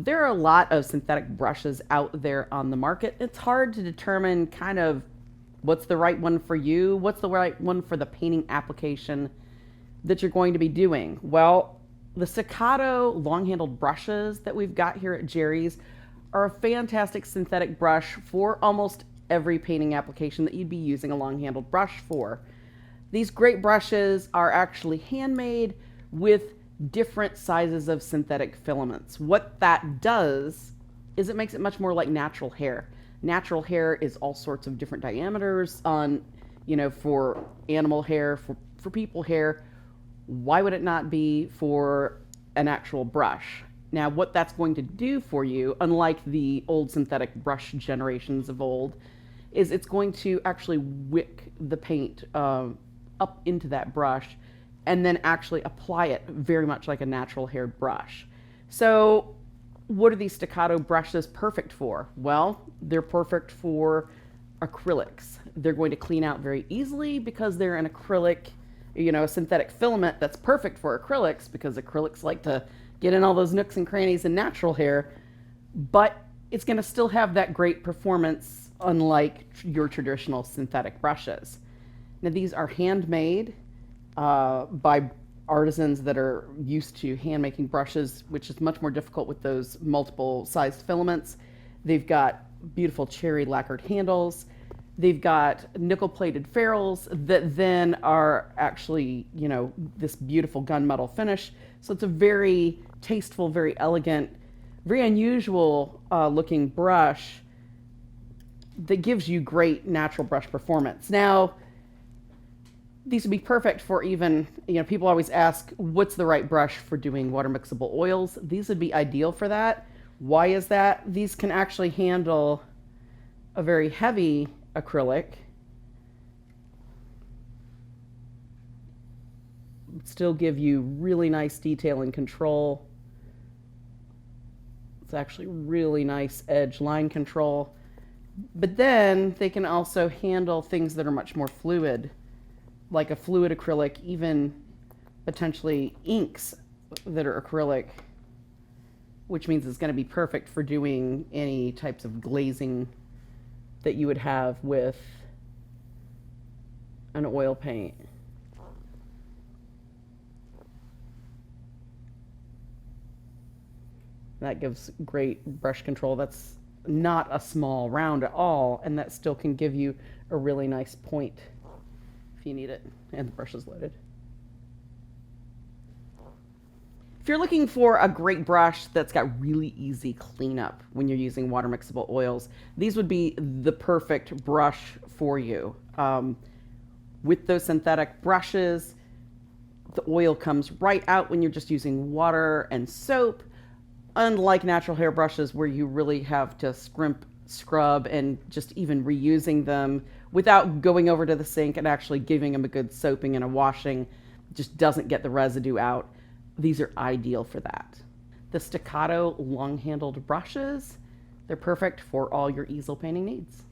There are a lot of synthetic brushes out there on the market. It's hard to determine kind of what's the right one for you, what's the right one for the painting application that you're going to be doing. Well, the Staccato long-handled brushes that we've got here at Jerry's are a fantastic synthetic brush for almost every painting application that you'd be using a long-handled brush for. These great brushes are actually handmade with different sizes of synthetic filaments. What that does is it makes it much more like natural hair. Natural hair is all sorts of different diameters on, for animal hair, for people hair. Why would it not be for an actual brush? Now, what that's going to do for you, unlike the old synthetic brush generations of old, is it's going to actually wick the paint up into that brush and then actually apply it very much like a natural haired brush. So what are these Staccato brushes perfect for? Well, they're perfect for acrylics. They're going to clean out very easily because they're an acrylic, a synthetic filament that's perfect for acrylics because acrylics like to get in all those nooks and crannies in natural hair, but it's going to still have that great performance unlike your traditional synthetic brushes. Now, these are handmade by artisans that are used to hand making brushes, which is much more difficult with those multiple sized filaments. They've got beautiful cherry lacquered handles. They've got nickel plated ferrules that then are actually, this beautiful gunmetal finish. So it's a very tasteful, very elegant, very unusual looking brush that gives you great natural brush performance. Now, these would be perfect for even, people always ask, what's the right brush for doing water mixable oils? These would be ideal for that. Why is that? These can actually handle a very heavy acrylic, still give you really nice detail and control. It's actually really nice edge line control. But then they can also handle things that are much more fluid, like a fluid acrylic, even potentially inks that are acrylic, which means it's going to be perfect for doing any types of glazing that you would have with an oil paint. That gives great brush control. That's not a small round at all, and that still can give you a really nice point if you need it, and the brush is loaded. If you're looking for a great brush that's got really easy cleanup when you're using water mixable oils, these would be the perfect brush for you. With those synthetic brushes, the oil comes right out when you're just using water and soap, unlike natural hair brushes where you really have to scrub and just even reusing them without going over to the sink and actually giving them a good soaping and a washing. Just doesn't get the residue out. These are ideal for that. The Staccato long-handled brushes, they're perfect for all your easel painting needs.